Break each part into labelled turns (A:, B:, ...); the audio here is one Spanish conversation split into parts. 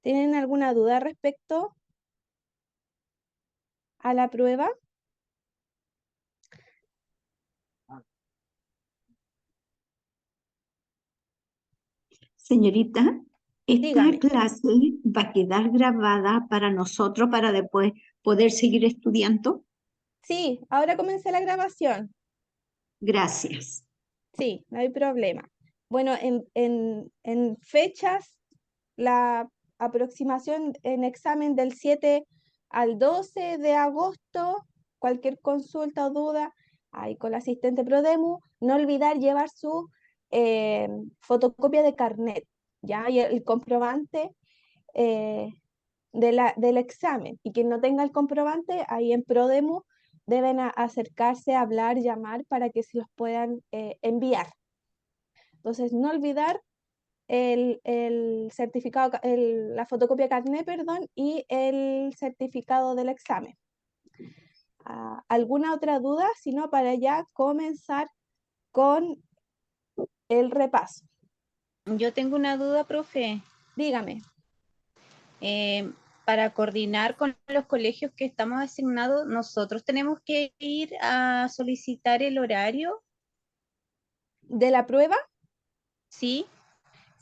A: ¿Tienen alguna duda respecto a la prueba?
B: Señorita, esta
A: Dígame.
B: clase va a quedar grabada para nosotros para después poder seguir estudiando.
A: Sí, ahora comencé la grabación.
B: Gracias.
A: Sí, no hay problema. Bueno, en fechas, la aproximación en examen del 7 al 12 de agosto, cualquier consulta o duda, ahí con la asistente Prodemu, no olvidar llevar su fotocopia de carnet, ¿ya? Y el comprobante eh, del examen. Y quien no tenga el comprobante, ahí en Prodemu deben acercarse, hablar, llamar para que se los puedan enviar. Entonces, no olvidar el certificado, la fotocopia carnet, perdón, y el certificado del examen. ¿Alguna otra duda? Si no, para ya comenzar con el repaso.
C: Yo tengo una duda, profe.
A: Dígame.
C: Eh, para coordinar con los colegios que estamos asignados, ¿nosotros tenemos que ir a solicitar el horario?
A: ¿De la prueba?
C: ¿Sí?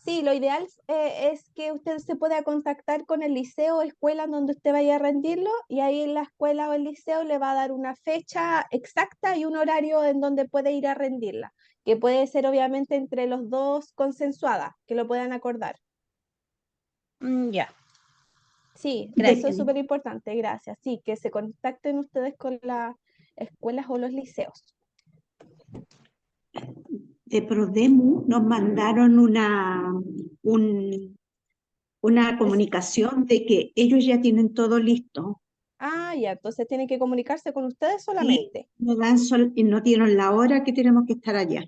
A: Sí, lo ideal es que usted se pueda contactar con el liceo o escuela en donde usted vaya a rendirlo y ahí en la escuela o el liceo le va a dar una fecha exacta y un horario en donde puede ir a rendirla, que puede ser obviamente entre los dos consensuada, que lo puedan acordar.
C: Ya.
A: Sí, eso es
B: De,
A: súper importante, gracias. Sí, que se contacten ustedes con las escuelas o los liceos.
B: de Prodemu nos mandaron una
A: Es-
B: comunicación de que ellos ya tienen todo listo
A: ya, entonces tienen que comunicarse con ustedes
B: y
A: solamente.
B: y nos dieron la hora que tenemos que estar allá.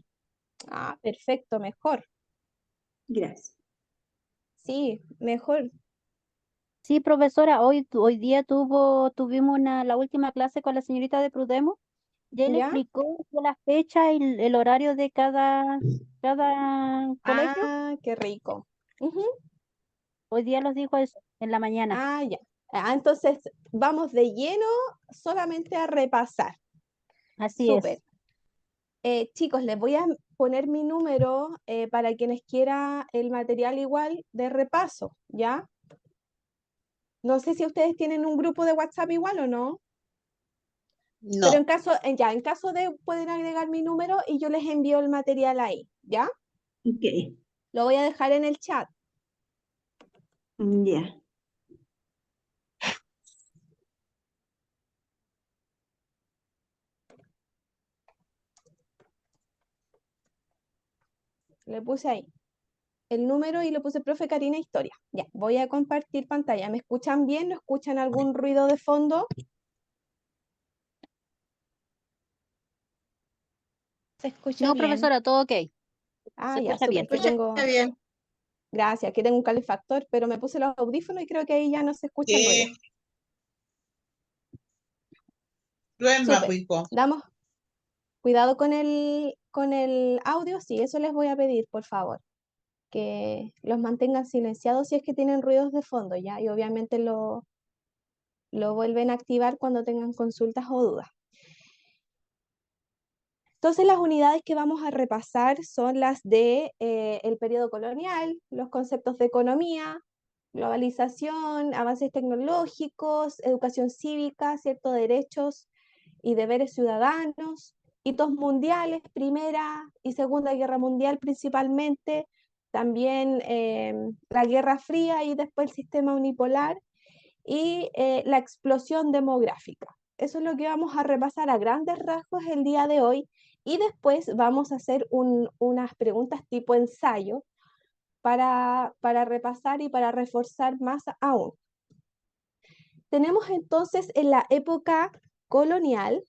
A: Perfecto, mejor.
B: Gracias.
A: Sí, mejor.
D: Sí, profesora, hoy día tuvimos la última clase con la señorita de Prudemo y él
A: ¿Ya?
D: explicó la fecha y el horario de cada colegio.
A: Qué rico. Ujú.
D: Hoy día los dijo eso, en la mañana.
A: Ya. Entonces vamos de lleno solamente a repasar.
D: Así
A: Súper.
D: es.
A: Chicos, les voy a poner mi número para quienes quiera el material igual de repaso, ¿ya? No sé si ustedes tienen un grupo de WhatsApp igual o no, pero
E: No.
A: en caso de, pueden agregar mi número y yo les envío el material ahí, ¿ya?
B: Ok,
A: Lo voy a dejar en el chat.
B: ya.
A: Le puse ahí el número y le puse profe Karina Historia. Ya, voy a compartir pantalla. ¿Me escuchan bien? ¿No escuchan algún ruido de fondo?
C: ¿Se escucha
D: No,
C: bien?
D: profesora, todo ok. Se
A: Ya,
D: escucha
A: súper,
D: bien.
A: que
E: Escucha
A: tengo,
E: bien.
A: gracias, que tengo un calefactor, pero me puse los audífonos y creo que ahí ya no se escucha el ruido.
E: Que duerma,
A: Súper,
E: pues, hijo.
A: damos cuidado con el audio, sí, eso les voy a pedir, por favor, que los mantengan silenciados si es que tienen ruidos de fondo, ¿ya? Y obviamente lo vuelven a activar cuando tengan consultas o dudas. Entonces, las unidades que vamos a repasar son las de el periodo colonial, los conceptos de economía, globalización, avances tecnológicos, educación cívica, ciertos derechos y deberes ciudadanos, hitos mundiales, Primera y Segunda Guerra Mundial principalmente, también la Guerra Fría y después el sistema unipolar y la explosión demográfica. Eso es lo que vamos a repasar a grandes rasgos el día de hoy y después vamos a hacer unas preguntas tipo ensayo para repasar y para reforzar más aún. Tenemos entonces en la época colonial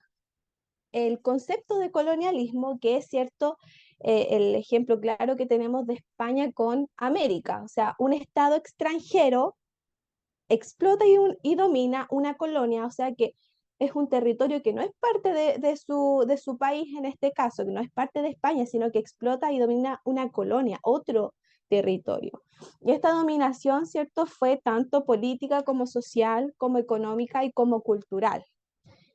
A: el concepto de colonialismo, que es cierto, el ejemplo claro que tenemos de España con América, o sea, un estado extranjero explota y domina una colonia, o sea que es un territorio que no es parte de su país en este caso, que no es parte de España, sino que explota y domina una colonia, otro territorio. Y esta dominación, ¿cierto?, fue tanto política como social, como económica y como cultural.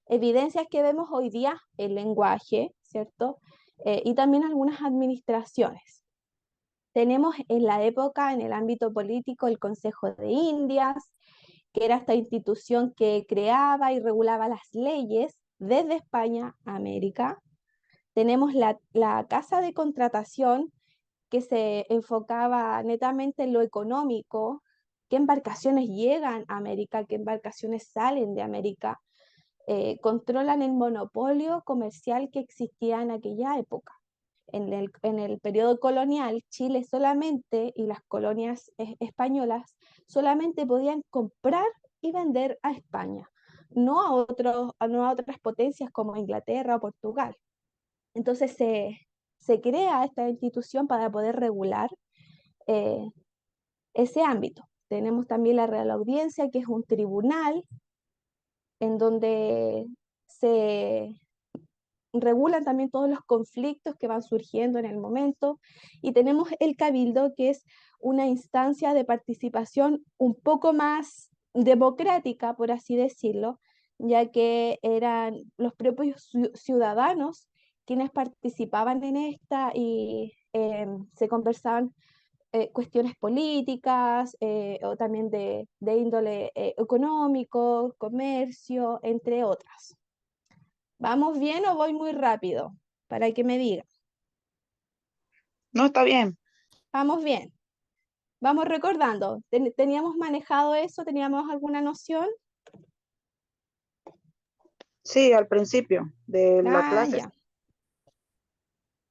A: Evidencias que vemos hoy día, el lenguaje, ¿cierto? Y también algunas administraciones. Tenemos en la época, en el ámbito político, el Consejo de Indias, que era esta institución que creaba y regulaba las leyes desde España a América. Tenemos la Casa de Contratación, que se enfocaba netamente en lo económico, qué embarcaciones llegan a América, qué embarcaciones salen de América, controlan el monopolio comercial que existía en aquella época. En el periodo colonial, Chile solamente y las colonias españolas solamente podían comprar y vender a España, no a otras potencias como Inglaterra o Portugal. Entonces se crea esta institución para poder regular ese ámbito. Tenemos también la Real Audiencia, que es un tribunal en donde se regulan también todos los conflictos que van surgiendo en el momento, y tenemos el Cabildo, que es una instancia de participación un poco más democrática, por así decirlo, ya que eran los propios ciudadanos quienes participaban en esta y se conversaban cuestiones políticas o también de índole económico, comercio, entre otras. ¿Vamos bien o voy muy rápido? Para que me digan.
E: No, está bien.
A: Vamos bien. Vamos recordando. ¿Teníamos manejado eso? ¿Teníamos alguna noción?
E: Sí, al principio de la clase.
A: Ya.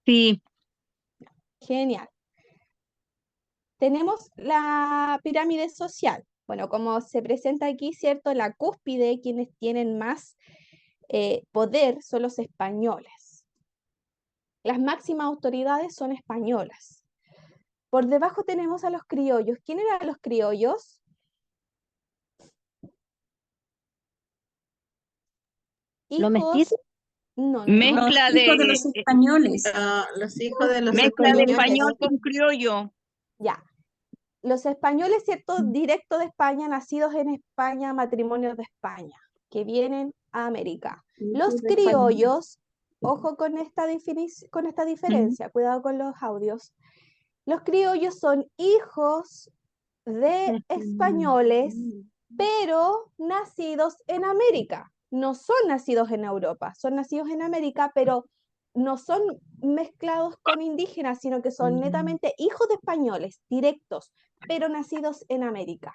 B: Sí,
A: Genial. Tenemos la pirámide social. Bueno, como se presenta aquí, ¿cierto? La cúspide, quienes tienen más poder son los españoles. Las máximas autoridades son españolas. Por debajo tenemos a los criollos. ¿Quién eran los criollos?
D: ¿Los mestizos?
A: No.
F: Mezcla
B: los hijos de
F: de,
B: los españoles.
E: Los hijos de los
F: mezcla de
E: españoles.
F: español con criollo.
A: Ya. Los españoles, ¿cierto? Directo de España, nacidos en España, matrimonios de España, que vienen a América. Los criollos, ojo con esta diferencia, cuidado con los audios. Los criollos son hijos de españoles, pero nacidos en América. No son nacidos en Europa, son nacidos en América, pero no son mezclados con indígenas, sino que son netamente hijos de españoles, directos, pero nacidos en América.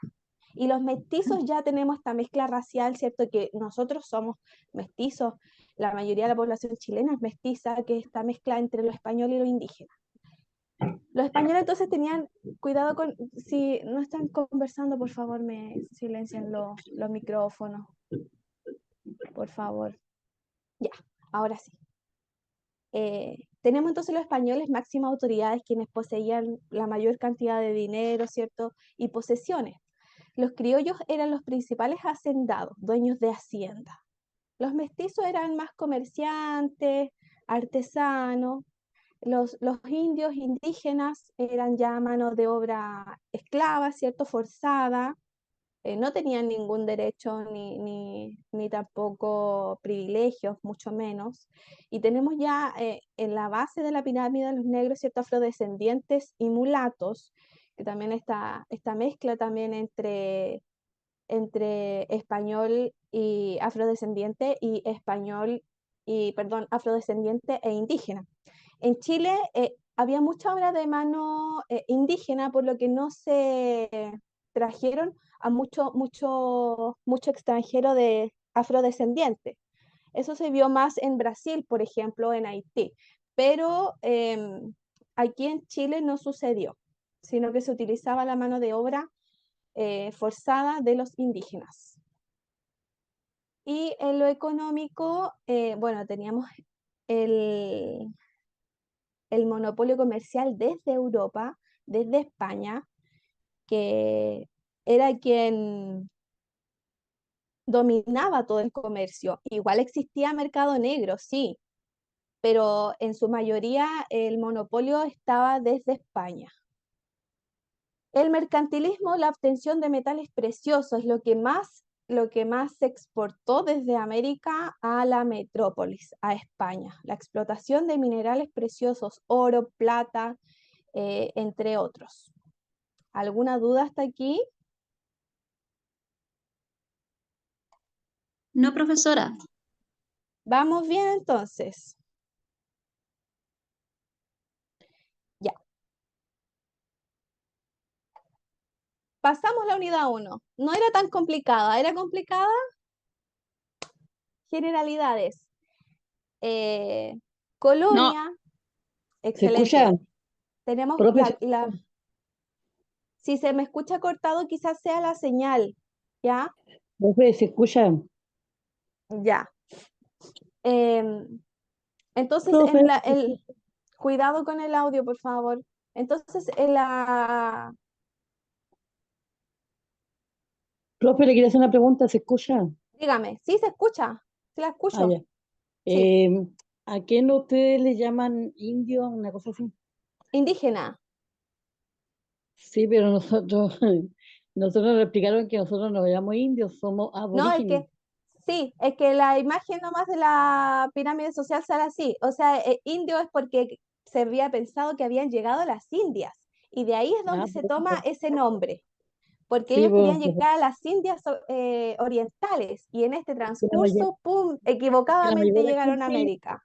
A: Y los mestizos ya tenemos esta mezcla racial, ¿cierto? Que nosotros somos mestizos, la mayoría de la población chilena es mestiza, que es esta mezcla entre lo español y lo indígena. Los españoles entonces tenían cuidado con, si no están conversando, por favor me silencian los micrófonos, por favor. Ya, ahora sí. Tenemos entonces los españoles máximas autoridades, quienes poseían la mayor cantidad de dinero, ¿cierto? Y posesiones. Los criollos eran los principales hacendados, dueños de hacienda. Los mestizos eran más comerciantes, artesanos. Los indios indígenas eran ya mano de obra esclava, ¿cierto? Forzada. No tenían ningún derecho ni tampoco privilegios, mucho menos. Y tenemos ya en la base de la pirámide los negros, ¿cierto? Afrodescendientes y mulatos, que también esta mezcla también entre español y afrodescendiente y afrodescendiente e indígena. En Chile había mucha obra de mano indígena, por lo que no se trajeron a mucho extranjero de afrodescendiente. Eso se vio más en Brasil, por ejemplo, en Haití, pero aquí en Chile no sucedió, sino que se utilizaba la mano de obra forzada de los indígenas. Y en lo económico, bueno, teníamos el monopolio comercial desde Europa, desde España, que era quien dominaba todo el comercio. Igual existía mercado negro, sí, pero en su mayoría el monopolio estaba desde España. El mercantilismo, la obtención de metales preciosos, lo que más se exportó desde América a la metrópolis, a España. La explotación de minerales preciosos, oro, plata, entre otros. ¿Alguna duda hasta aquí?
F: No, profesora.
A: ¿Vamos bien entonces? Ya. Pasamos la unidad 1. No era tan complicada, ¿era complicada? Generalidades. Colonia.
G: ¿Se
A: Excelente.
G: escucha?
A: Tenemos
G: Profe,
A: si se me escucha cortado, quizás sea la señal, ¿ya?
G: profe, ¿se escucha?
A: Ya. Entonces,
G: Profe,
A: cuidado con el audio, por favor. Entonces,
G: profe, le quería hacer una pregunta, ¿se escucha?
A: dígame, ¿sí se escucha? ¿Sí la
G: Ah,
A: escucho?
G: ya.
A: Sí.
G: ¿A quién ustedes le llaman indio? Una cosa así.
A: Indígena.
G: Sí, pero nosotros nos explicaron que nosotros nos llamamos indios, somos
A: No,
G: aborígenes.
A: sí, es que la imagen nomás de la pirámide social sale así. O sea, indio es porque se había pensado que habían llegado a las Indias. Y de ahí es
G: Ah,
A: donde se toma ese nombre. Porque
G: sí,
A: ellos querían llegar a las Indias orientales. Y en este
G: que
A: transcurso, ¡pum!,
G: que la
A: equivocadamente
G: mayoría de la
A: llegaron a
G: gente,
A: América.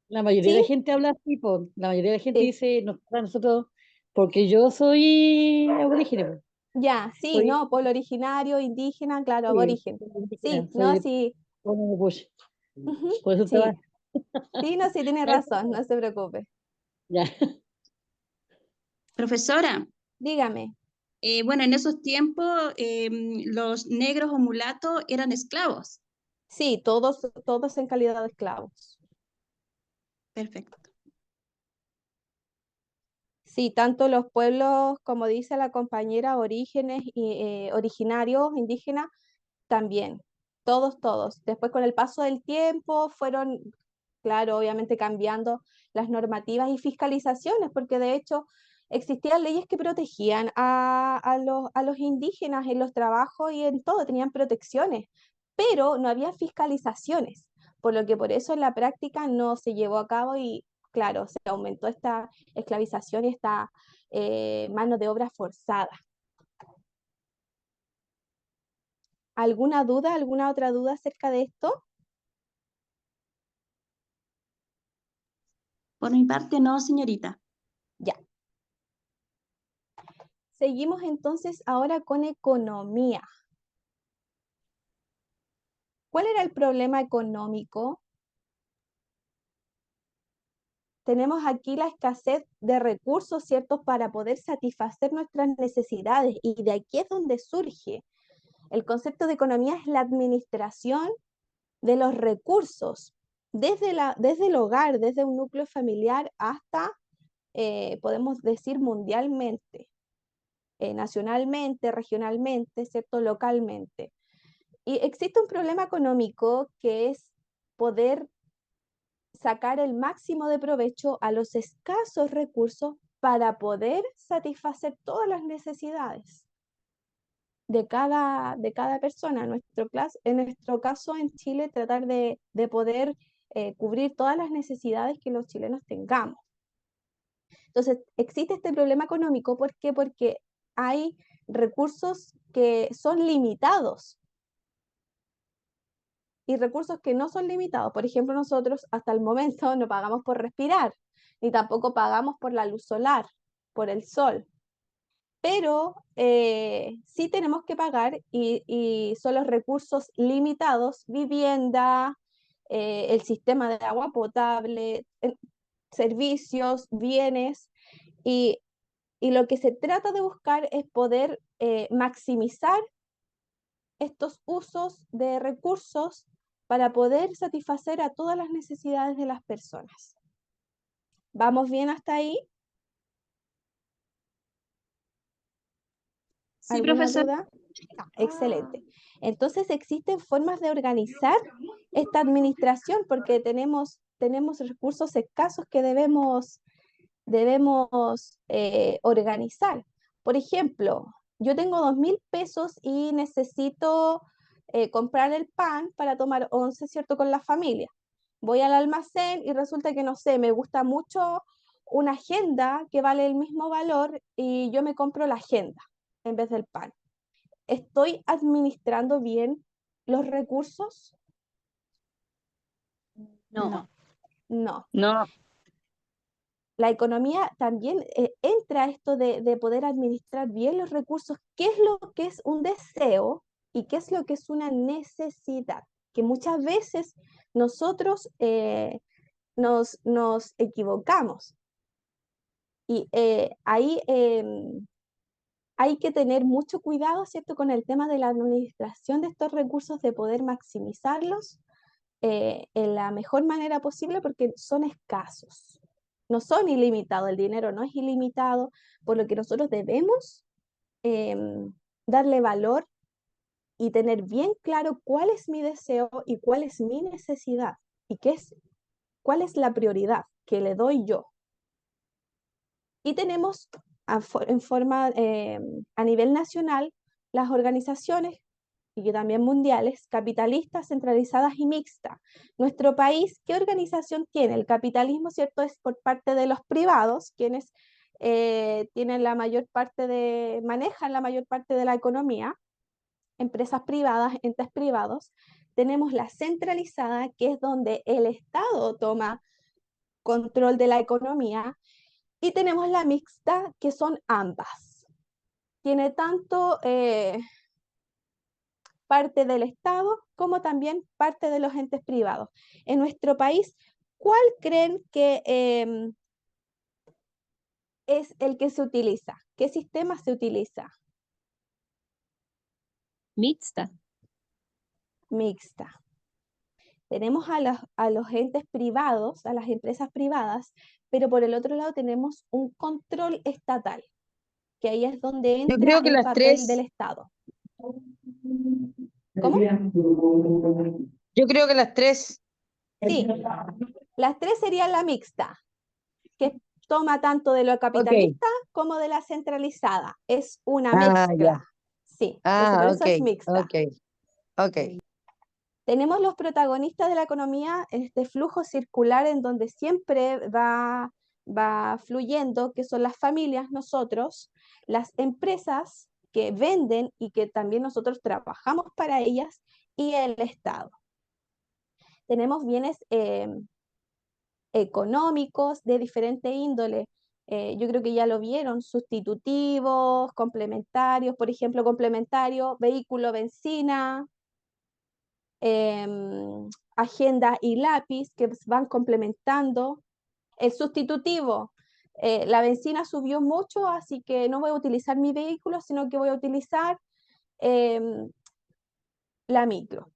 G: la mayoría de la
A: ¿Sí?
G: gente habla así, po. La mayoría de la gente
A: Sí.
G: dice, para nosotros, porque yo soy aborígene, po.
A: Ya, sí,
G: Soy,
A: no, pueblo originario, indígena, claro,
G: sí,
A: aborigen.
G: soy aborígena,
A: Sí,
G: soy
A: no,
G: de
A: sí.
G: Pueblo Mapuche.
A: Ujú,
G: Por eso estaba,
A: sí. Sí, no, sí, tiene razón, no se preocupe.
G: ya.
F: Profesora,
A: Dígame.
F: bueno, en esos tiempos los negros o mulatos eran esclavos.
A: Sí, todos en calidad de esclavos.
F: Perfecto.
A: Sí, tanto los pueblos, como dice la compañera, orígenes y originarios, indígenas, también. Todos. Después, con el paso del tiempo, fueron, claro, obviamente cambiando las normativas y fiscalizaciones, porque de hecho existían leyes que protegían a los indígenas en los trabajos y en todo, tenían protecciones, pero no había fiscalizaciones, por lo que por eso en la práctica no se llevó a cabo y, claro, se aumentó esta esclavización y esta mano de obra forzada. ¿Alguna duda, alguna otra duda acerca de esto?
F: Por mi parte, no, señorita.
A: Ya. Seguimos entonces ahora con economía. ¿Cuál era el problema económico? Tenemos aquí la escasez de recursos, ¿cierto?, para poder satisfacer nuestras necesidades, y de aquí es donde surge. El concepto de economía es la administración de los recursos, desde el hogar, desde un núcleo familiar hasta, podemos decir, mundialmente, nacionalmente, regionalmente, ¿cierto?, localmente. Y existe un problema económico que es poder sacar el máximo de provecho a los escasos recursos para poder satisfacer todas las necesidades de cada persona. En nuestro caso en Chile, tratar de poder cubrir todas las necesidades que los chilenos tengamos. Entonces, existe este problema económico, ¿por qué? Porque hay recursos que son limitados y recursos que no son limitados. Por ejemplo, nosotros hasta el momento no pagamos por respirar, ni tampoco pagamos por la luz solar, por el sol. Pero sí tenemos que pagar y son los recursos limitados: vivienda, el sistema de agua potable, servicios, bienes, y, y lo que se trata de buscar es poder maximizar estos usos de recursos para poder satisfacer a todas las necesidades de las personas. ¿Vamos bien hasta ahí?
F: Sí,
A: ¿Alguna
F: profesora.
A: duda? Excelente. Entonces existen formas de organizar esta administración, porque tenemos recursos escasos que debemos organizar. Por ejemplo, yo tengo 2.000 pesos y necesito comprar el pan para tomar once, ¿cierto? Con la familia. Voy al almacén y resulta que, no sé, me gusta mucho una agenda que vale el mismo valor y yo me compro la agenda en vez del pan. ¿Estoy administrando bien los recursos?
C: No.
A: No.
E: No,
A: La economía también entra a esto de poder administrar bien los recursos. ¿Qué es lo que es un deseo y qué es lo que es una necesidad? Que muchas veces nosotros nos equivocamos. Y ahí hay que tener mucho cuidado, ¿cierto?, con el tema de la administración de estos recursos, de poder maximizarlos en la mejor manera posible porque son escasos. No son ilimitados, el dinero no es ilimitado, por lo que nosotros debemos darle valor y tener bien claro cuál es mi deseo y cuál es mi necesidad y cuál es la prioridad que le doy yo. Y tenemos a nivel nacional las organizaciones y que también mundiales, capitalistas, centralizadas y mixtas. Nuestro país, ¿qué organización tiene? El capitalismo, ¿cierto? Es por parte de los privados, quienes tienen manejan la mayor parte de la economía, empresas privadas, entes privados. Tenemos la centralizada, que es donde el Estado toma control de la economía, y tenemos la mixta, que son ambas. Tiene tanto parte del Estado como también parte de los entes privados. En nuestro país, ¿cuál creen que es el que se utiliza? ¿Qué sistema se utiliza?
C: Mixta.
A: Mixta. Tenemos a los entes privados, a las empresas privadas, pero por el otro lado tenemos un control estatal, que ahí es donde
H: Yo
A: entra
H: creo que
A: el
H: las
A: papel del
H: tres,
A: Estado. ¿Cómo?
H: yo creo que las tres.
A: Sí, las tres serían la mixta, que toma tanto de lo
H: Ok.
A: capitalista como de la centralizada. Es una
H: Ah, ya.
A: mezcla. Sí, por eso
H: Ok,
A: es mixta.
H: ok.
A: Tenemos los protagonistas de la economía, este flujo circular en donde siempre va fluyendo, que son las familias, nosotros, las empresas que venden y que también nosotros trabajamos para ellas, y el Estado. Tenemos bienes económicos de diferente índole. Yo creo que ya lo vieron, sustitutivos, complementarios, por ejemplo, complementario, vehículo, benzina, agenda y lápiz que van complementando. El sustitutivo, la benzina subió mucho, así que no voy a utilizar mi vehículo, sino que voy a utilizar la micro,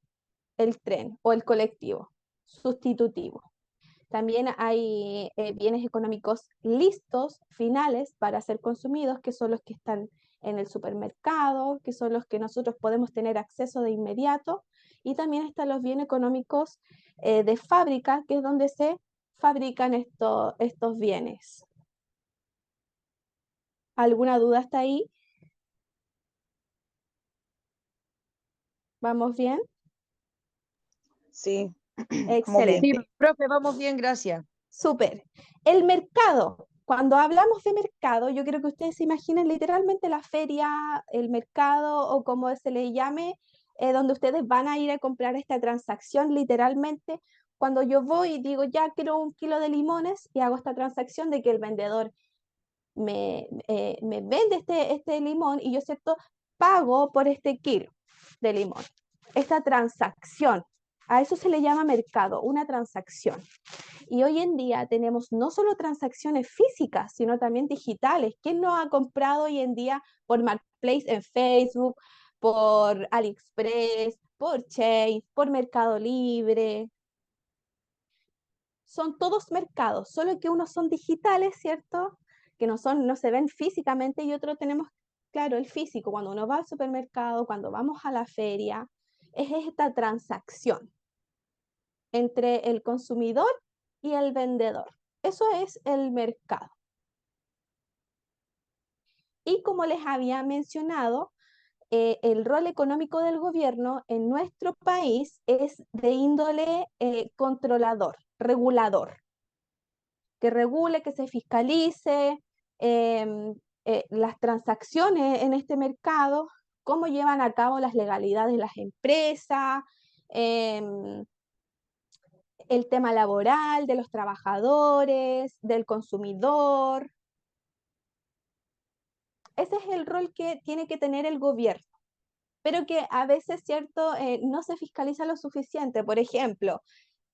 A: el tren o el colectivo, sustitutivo. También hay bienes económicos listos, finales, para ser consumidos, que son los que están en el supermercado, que son los que nosotros podemos tener acceso de inmediato. Y también están los bienes económicos de fábrica, que es donde se fabrican estos bienes. ¿Alguna duda hasta ahí? ¿Vamos bien?
E: sí, vamos bien.
H: Sí,
A: Excelente.
H: profe, vamos bien, gracias.
A: Súper. El mercado. Cuando hablamos de mercado, yo quiero que ustedes se imaginen literalmente la feria, el mercado o como se le llame, donde ustedes van a ir a comprar esta transacción literalmente. Cuando yo voy y digo, ya quiero 1 kilo de limones y hago esta transacción de que el vendedor me vende este limón y yo, ¿cierto?, pago por este kilo de limón. Esta transacción, a eso se le llama mercado, una transacción. Y hoy en día tenemos no solo transacciones físicas, sino también digitales. ¿Quién no ha comprado hoy en día por Marketplace en Facebook, por AliExpress, por Chase, por Mercado Libre? Son todos mercados, solo que unos son digitales, ¿cierto? Que no se ven físicamente, y otros tenemos, claro, el físico. Cuando uno va al supermercado, cuando vamos a la feria, es esta transacción entre el consumidor y el vendedor. Eso es el mercado. Y como les había mencionado, el rol económico del gobierno en nuestro país es de índole controlador, regulador, que regule, que se fiscalice las transacciones en este mercado, cómo llevan a cabo las legalidades de las empresas, el tema laboral de los trabajadores, del consumidor. Ese es el rol que tiene que tener el gobierno, pero que a veces, ¿cierto?, no se fiscaliza lo suficiente. Por ejemplo,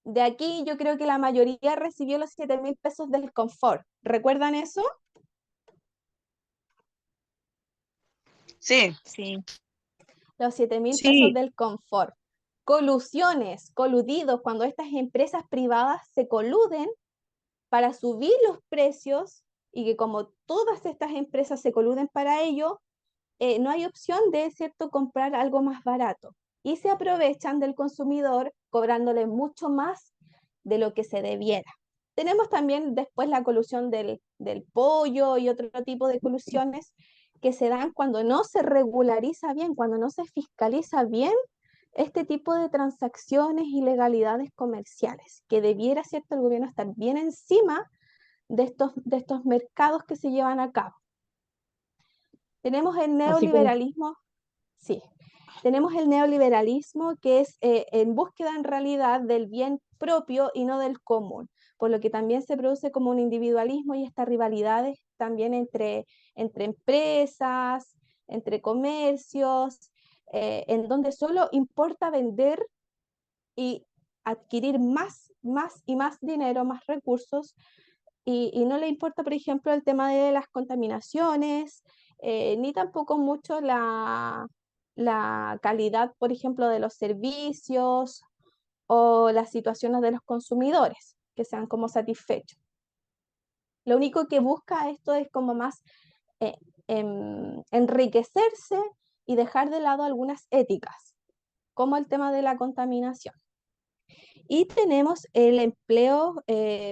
A: de aquí yo creo que la mayoría recibió los 7.000 pesos del confort. ¿Recuerdan eso?
E: Sí.
C: Sí.
A: Los 7.000 pesos
B: Sí,
A: del confort. Colusiones, coludidos, cuando estas empresas privadas se coluden para subir los precios y que como todas estas empresas se coluden para ello, no hay opción de, ¿cierto?, comprar algo más barato. Y se aprovechan del consumidor cobrándole mucho más de lo que se debiera. Tenemos también después la colusión del pollo y otro tipo de colusiones que se dan cuando no se regulariza bien, cuando no se fiscaliza bien este tipo de transacciones y legalidades comerciales, que debiera, ¿cierto?, el gobierno estar bien encima de estos mercados que se llevan a cabo. Tenemos el
G: Así como,
A: neoliberalismo, sí, tenemos el neoliberalismo que es en búsqueda en realidad del bien propio y no del común, por lo que también se produce como un individualismo y estas rivalidades también entre empresas, entre comercios, en donde solo importa vender y adquirir más y más dinero, más recursos, y no le importa, por ejemplo, el tema de las contaminaciones, ni tampoco mucho la calidad, por ejemplo, de los servicios o las situaciones de los consumidores, que sean como satisfechos. Lo único que busca esto es como más eh, enriquecerse y dejar de lado algunas éticas, como el tema de la contaminación. Y tenemos el empleo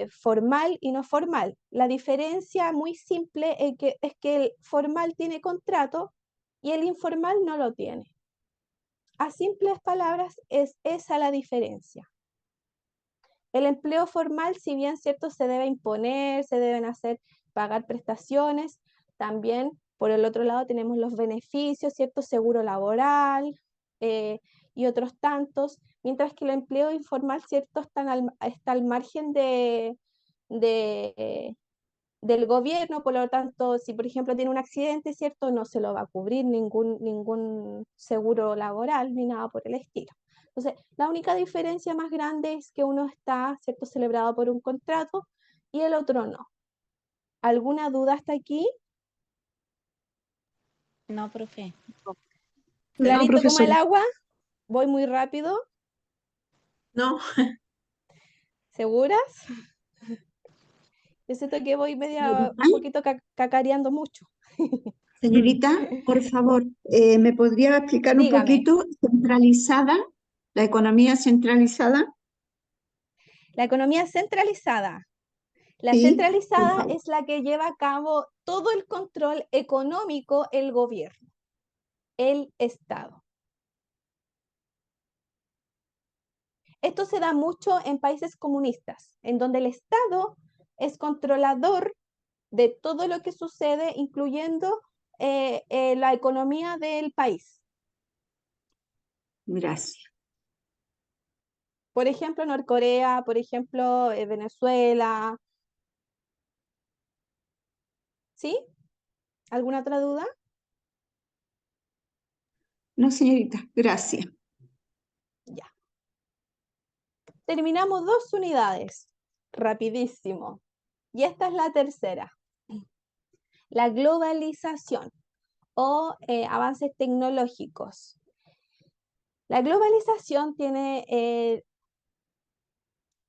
A: formal y no formal. La diferencia muy simple es que el formal tiene contrato y el informal no lo tiene. A simples palabras, es esa la diferencia. El empleo formal, si bien cierto, se debe imponer, se deben hacer pagar prestaciones, también por el otro lado tenemos los beneficios, cierto, seguro laboral y otros tantos, mientras que el empleo informal, cierto, está al margen de, del gobierno, por lo tanto, si por ejemplo tiene un accidente, cierto, no se lo va a cubrir ningún seguro laboral ni nada por el estilo. Entonces, la única diferencia más grande es que uno está, cierto, celebrado por un contrato y el otro no. ¿Alguna duda hasta aquí?
C: No, profe.
B: no,
A: ¿Clarito como el
B: profesora.
A: agua? ¿Voy muy rápido?
B: No,
A: ¿Seguras? Yo siento que voy media,
B: señorita,
A: un poquito cacareando mucho.
B: señorita, por favor, ¿me podría explicar un
A: Dígame.
B: poquito centralizada, la economía centralizada?
A: La economía centralizada. La
B: Sí, por
A: centralizada
B: favor.
A: es la que lleva a cabo todo el control económico el gobierno, el Estado. Esto se da mucho en países comunistas, en donde el Estado es controlador de todo lo que sucede, incluyendo la economía del país.
B: Gracias.
A: Por ejemplo, Norcorea, por ejemplo, Venezuela. ¿Sí? ¿Alguna otra duda?
B: No, señorita, gracias.
A: Ya. Terminamos 2 unidades. Rapidísimo. Y esta es la tercera. La globalización o avances tecnológicos. La globalización tiene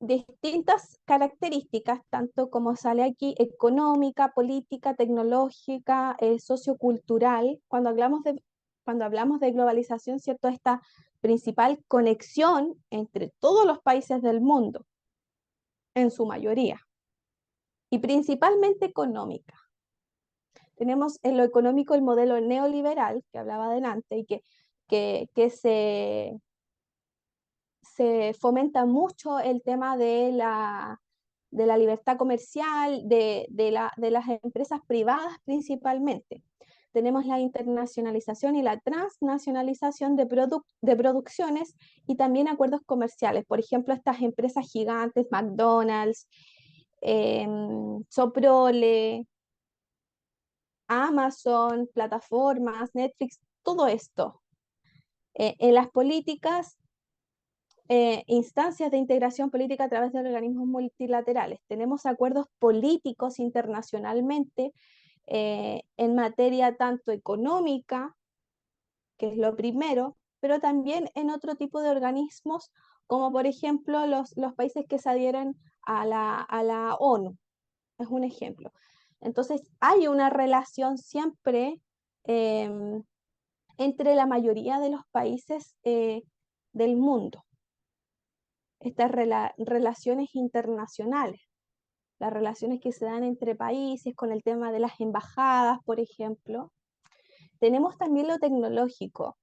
A: distintas características, tanto como sale aquí, económica, política, tecnológica, sociocultural. Cuando hablamos de globalización, ¿cierto? Esta principal conexión entre todos los países del mundo, en su mayoría, y principalmente económica. Tenemos en lo económico el modelo neoliberal, que hablaba adelante, y que se fomenta mucho el tema de la libertad comercial, de las empresas privadas principalmente. Tenemos la internacionalización y la transnacionalización de producciones y también acuerdos comerciales. Por ejemplo, estas empresas gigantes, McDonald's, Soprole, Amazon, plataformas, Netflix, todo esto. En las políticas, instancias de integración política a través de organismos multilaterales. Tenemos acuerdos políticos internacionalmente en materia tanto económica, que es lo primero, pero también en otro tipo de organismos, como por ejemplo los países que se adhieren a la ONU, es un ejemplo. Entonces, hay una relación siempre entre la mayoría de los países del mundo. Estas relaciones internacionales, las relaciones que se dan entre países, con el tema de las embajadas, por ejemplo. Tenemos también lo tecnológico,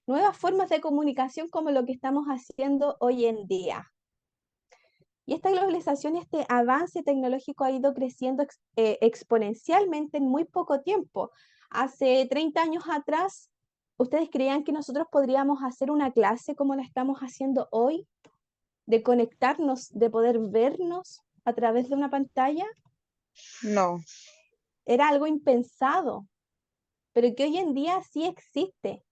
A: nuevas formas de comunicación como lo que estamos haciendo hoy en día. Y esta globalización, este avance tecnológico ha ido creciendo exponencialmente en muy poco tiempo. Hace 30 años atrás, ¿ustedes creían que nosotros podríamos hacer una clase como la estamos haciendo hoy? De conectarnos, de poder vernos a través de una pantalla.
E: No.
A: Era algo impensado, pero que hoy en día sí existe.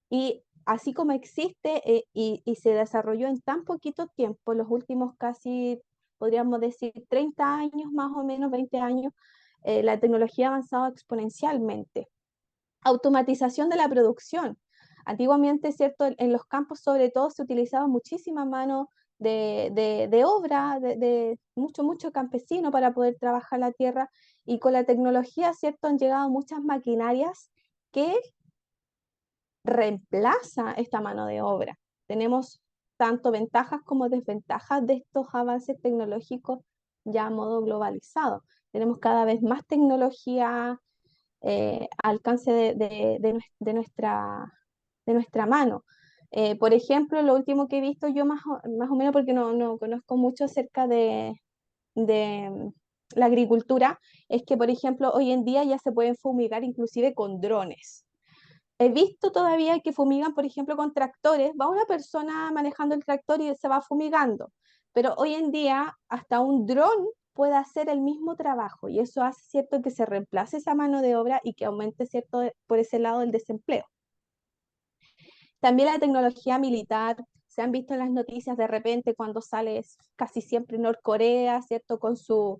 A: Y así como existe y se desarrolló en tan poquito tiempo, los últimos casi, podríamos decir, 30 años, más o menos 20 años, la tecnología ha avanzado exponencialmente. Automatización de la producción. Antiguamente, ¿cierto? En los campos sobre todo se utilizaba muchísima mano de obra, de mucho campesino para poder trabajar la tierra, y con la tecnología, ¿cierto? Han llegado muchas maquinarias que reemplaza esta mano de obra. Tenemos tanto ventajas como desventajas de estos avances tecnológicos ya a modo globalizado. Tenemos cada vez más tecnología alcance de nuestra mano. Por ejemplo, lo último que he visto yo más o menos, porque no conozco mucho acerca de la agricultura, es que, por ejemplo, hoy en día ya se pueden fumigar inclusive con drones. He visto todavía que fumigan, por ejemplo, con tractores. Va una persona manejando el tractor y se va fumigando. Pero hoy en día hasta un dron puede hacer el mismo trabajo, y eso hace, cierto, que se reemplace esa mano de obra y que aumente, cierto, por ese lado el desempleo. También la tecnología militar. Se han visto en las noticias de repente cuando sale casi siempre Norcorea, ¿cierto? Con sus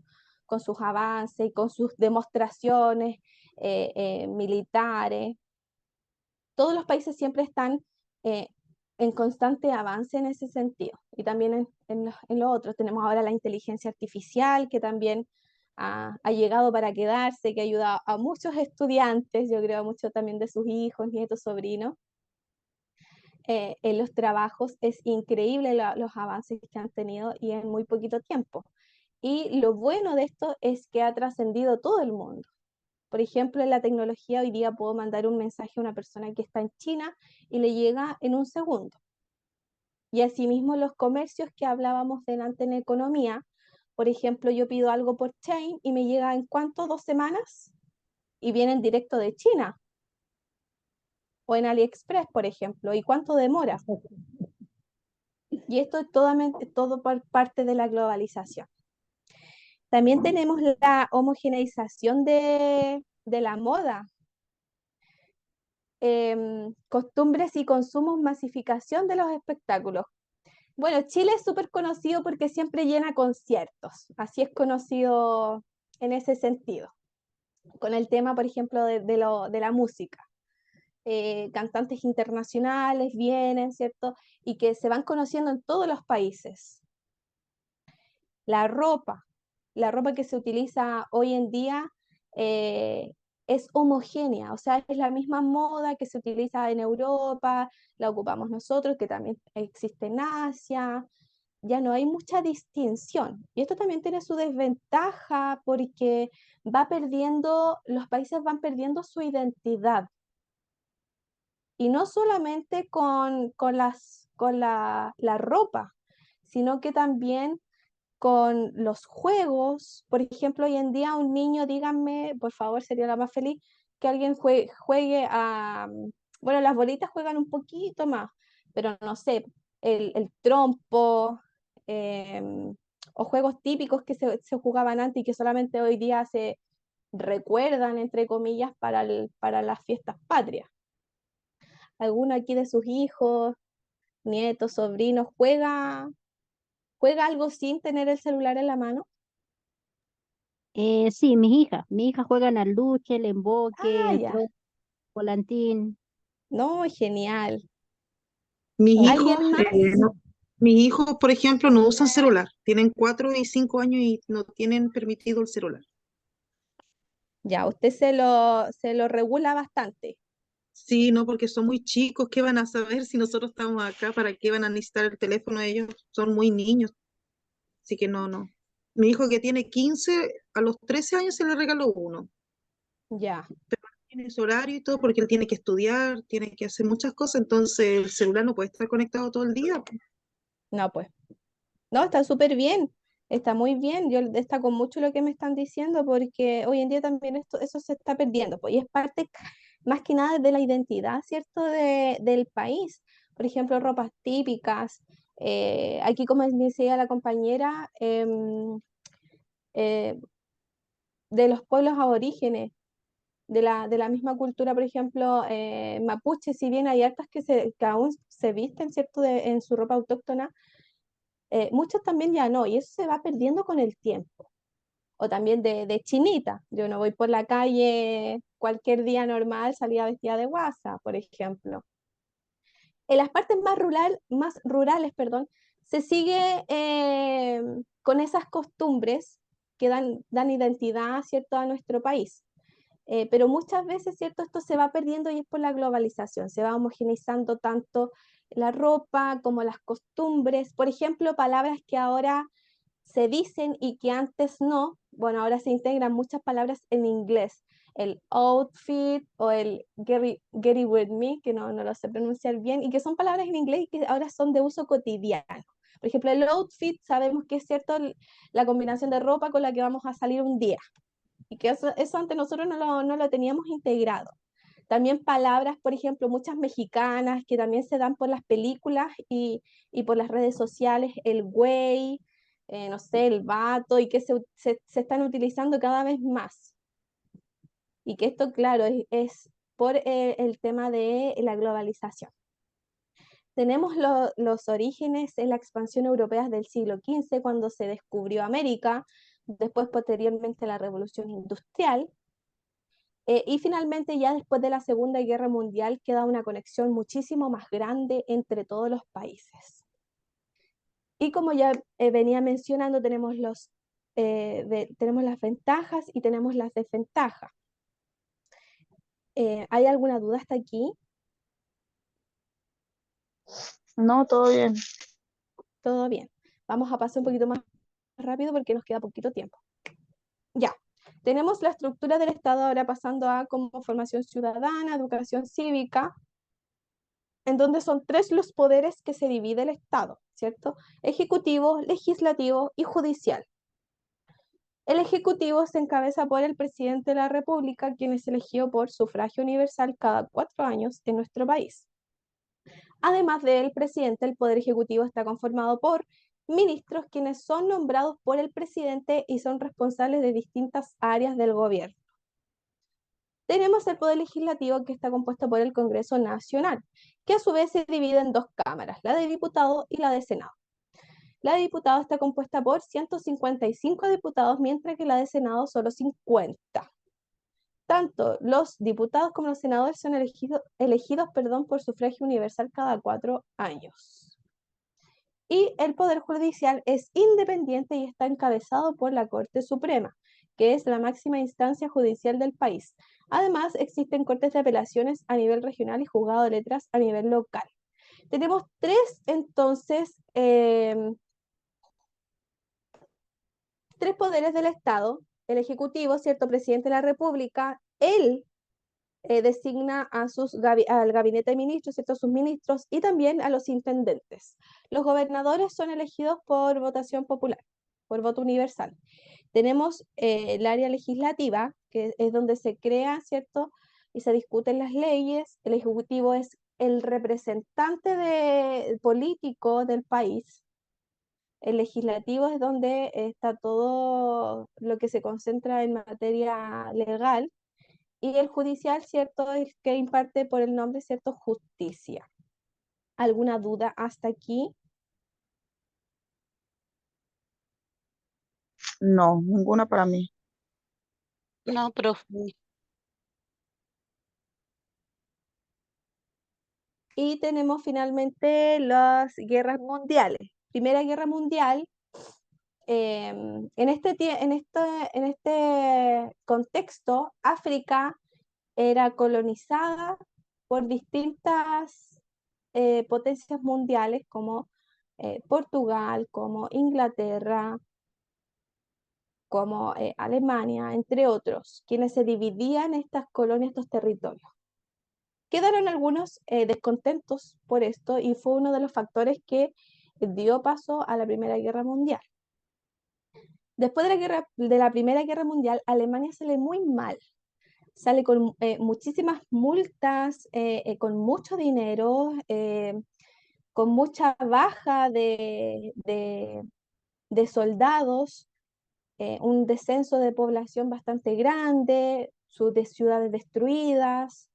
A: avances y con sus demostraciones militares. Todos los países siempre están en constante avance en ese sentido. Y también en lo otro. Tenemos ahora la inteligencia artificial, que también ha llegado para quedarse, que ayuda a muchos estudiantes, yo creo mucho también de sus hijos, nietos, sobrinos. En los trabajos es increíble los avances que han tenido y en muy poquito tiempo. Y lo bueno de esto es que ha trascendido todo el mundo. Por ejemplo, en la tecnología hoy día puedo mandar un mensaje a una persona que está en China y le llega en un segundo. Y asimismo los comercios que hablábamos delante en economía. Por ejemplo, yo pido algo por Chain y me llega en ¿cuánto? 2 semanas, y vienen directo de China. O en AliExpress, por ejemplo. ¿Y cuánto demora? Y esto es todo por parte de la globalización. También tenemos la homogeneización de la moda. Costumbres y consumos, masificación de los espectáculos. Bueno, Chile es súper conocido porque siempre llena conciertos, así es conocido en ese sentido, con el tema, por ejemplo, de la música. Cantantes internacionales vienen, ¿cierto? Y que se van conociendo en todos los países. La ropa que se utiliza hoy en día es homogénea, o sea, es la misma moda que se utiliza en Europa, la ocupamos nosotros, que también existe en Asia, ya no hay mucha distinción. Y esto también tiene su desventaja porque los países van perdiendo su identidad. Y no solamente con la ropa, sino que también con los juegos. Por ejemplo, hoy en día un niño, díganme, por favor, sería la más feliz, que alguien juegue a... Bueno, las bolitas juegan un poquito más, pero no sé, el trompo, o juegos típicos que se jugaban antes y que solamente hoy día se recuerdan, entre comillas, para las fiestas patrias. ¿Alguno aquí de sus hijos, nietos, sobrinos juega algo sin tener el celular en la mano?
D: Sí, mis hijas juegan al luche, el emboque,
A: Ah,
D: el
A: ya.
D: volantín.
A: No, genial.
I: Mis hijos,
A: ¿Alguien más?
I: mis hijos, por ejemplo, no usan celular. Tienen 4 y 5 años y no tienen permitido el celular.
A: Ya, usted se lo regula bastante.
I: Sí, no, porque son muy chicos. ¿Qué van a saber si nosotros estamos acá? ¿Para qué van a necesitar el teléfono ellos? Son muy niños. Así que no, no. Mi hijo que tiene 15, a los 13 años se le regaló uno.
A: Ya,
I: Tiene su horario y todo porque él tiene que estudiar, tiene que hacer muchas cosas, entonces el celular no puede estar conectado todo el día.
A: no, pues. No, está súper bien. Está muy bien. Yo destaco mucho lo que me están diciendo porque hoy en día también eso se está perdiendo, pues, y es parte más que nada de la identidad, ¿cierto? Del país. Por ejemplo, ropas típicas. Aquí, como decía la compañera, eh, de los pueblos aborígenes, de la misma cultura, por ejemplo, mapuche, si bien hay hartas que aún se visten, ¿cierto?, en su ropa autóctona, muchos también ya no, y eso se va perdiendo con el tiempo. O también de chinita, yo no voy por la calle cualquier día normal, salía vestida de guasa, por ejemplo. En las partes más rurales, perdón, se sigue con esas costumbres que dan identidad, ¿cierto?, a nuestro país. Pero muchas veces, ¿cierto? Esto se va perdiendo y es por la globalización, se va homogeneizando tanto la ropa como las costumbres. Por ejemplo, palabras que ahora se dicen y que antes no, bueno, ahora se integran muchas palabras en inglés. El outfit o el get it with me, que no lo sé pronunciar bien, y que son palabras en inglés y que ahora son de uso cotidiano. Por ejemplo, el outfit sabemos que es cierto la combinación de ropa con la que vamos a salir un día y que eso antes nosotros no lo teníamos integrado. También palabras, por ejemplo, muchas mexicanas que también se dan por las películas y por las redes sociales, el güey, no sé, el vato, y que se están utilizando cada vez más. Y que esto, claro, es por el tema de la globalización. Tenemos los orígenes en la expansión europea del siglo XV, cuando se descubrió América, después posteriormente la Revolución Industrial, y finalmente ya después de la Segunda Guerra Mundial queda una conexión muchísimo más grande entre todos los países. Y como ya venía mencionando, tenemos las ventajas y tenemos las desventajas. ¿Hay alguna duda hasta aquí?
E: No, todo bien.
A: Todo bien. Vamos a pasar un poquito más rápido porque nos queda poquito tiempo. Ya, tenemos la estructura del Estado ahora pasando a como formación ciudadana, educación cívica, en donde son 3 los poderes que se divide el Estado, ¿cierto? Ejecutivo, legislativo y judicial. El Ejecutivo se encabeza por el presidente de la República, quien es elegido por sufragio universal cada 4 años en nuestro país. Además del presidente, el Poder Ejecutivo está conformado por ministros quienes son nombrados por el presidente y son responsables de distintas áreas del gobierno. Tenemos el Poder Legislativo que está compuesto por el Congreso Nacional, que a su vez se divide en 2 cámaras, la de diputados y la de Senado. La de diputados está compuesta por 155 diputados, mientras que la de Senado solo 50. Tanto los diputados como los senadores son elegidos por sufragio universal cada 4 años. Y el Poder Judicial es independiente y está encabezado por la Corte Suprema, que es la máxima instancia judicial del país. Además, existen cortes de apelaciones a nivel regional y juzgado de letras a nivel local. Tenemos 3, entonces, tres poderes del Estado, el Ejecutivo, ¿cierto? Presidente de la República, él designa a al gabinete de ministros, ¿cierto? A sus ministros y también a los intendentes. Los gobernadores son elegidos por votación popular, por voto universal. Tenemos el área legislativa, que es donde se crea, ¿cierto? Y se discuten las leyes. El Ejecutivo es el representante político del país. El legislativo es donde está todo lo que se concentra en materia legal. Y el judicial, ¿cierto? Es que imparte por el nombre, ¿cierto? Justicia. ¿Alguna duda hasta aquí?
E: No, ninguna para mí.
J: No, profe.
A: Y tenemos finalmente las guerras mundiales. Primera Guerra Mundial, en este contexto, África era colonizada por distintas potencias mundiales como Portugal, como Inglaterra, como Alemania, entre otros, quienes se dividían estas colonias, estos territorios. Quedaron algunos descontentos por esto y fue uno de los factores que dio paso a la Primera Guerra Mundial. Después de la Primera Guerra Mundial, Alemania sale muy mal. Sale con muchísimas multas, con mucho dinero, con mucha baja de soldados, un descenso de población bastante grande, de ciudades destruidas.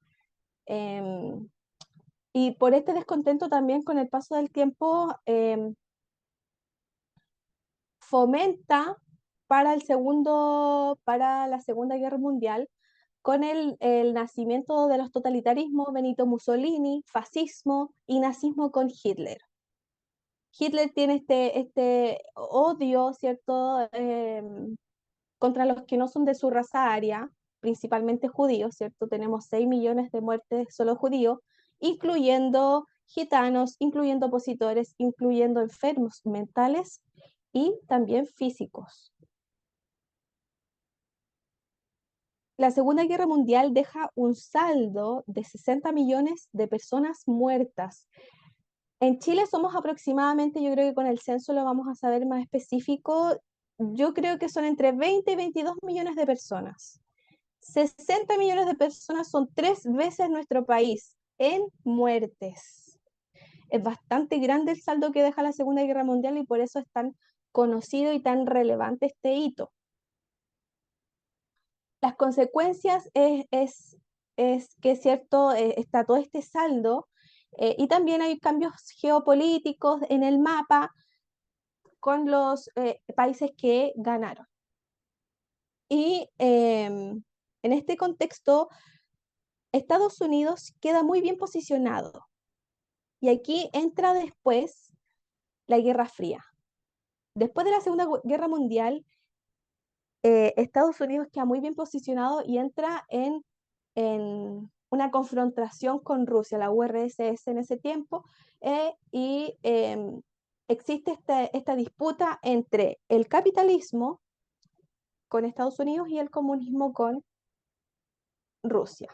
A: Y por este descontento también con el paso del tiempo fomenta para la Segunda Guerra Mundial con el nacimiento de los totalitarismos, Benito Mussolini, fascismo y nazismo con Hitler. Hitler tiene este odio, ¿cierto?, contra los que no son de su raza aria, principalmente judíos, ¿cierto? Tenemos 6 millones de muertes solo judíos, incluyendo gitanos, incluyendo opositores, incluyendo enfermos mentales y también físicos. La Segunda Guerra Mundial deja un saldo de 60 millones de personas muertas. En Chile somos aproximadamente, yo creo que con el censo lo vamos a saber más específico, yo creo que son entre 20 y 22 millones de personas. 60 millones de personas son 3 veces nuestro país en muertes. Es bastante grande el saldo que deja la Segunda Guerra Mundial y por eso es tan conocido y tan relevante este hito. Las consecuencias es que, cierto, está todo este saldo y también hay cambios geopolíticos en el mapa con los países que ganaron. Y en este contexto, Estados Unidos queda muy bien posicionado. Y aquí entra después la Guerra Fría. Después de la Segunda Guerra Mundial, Estados Unidos queda muy bien posicionado y entra en una confrontación con Rusia, la URSS en ese tiempo, y existe esta disputa entre el capitalismo con Estados Unidos y el comunismo con Rusia.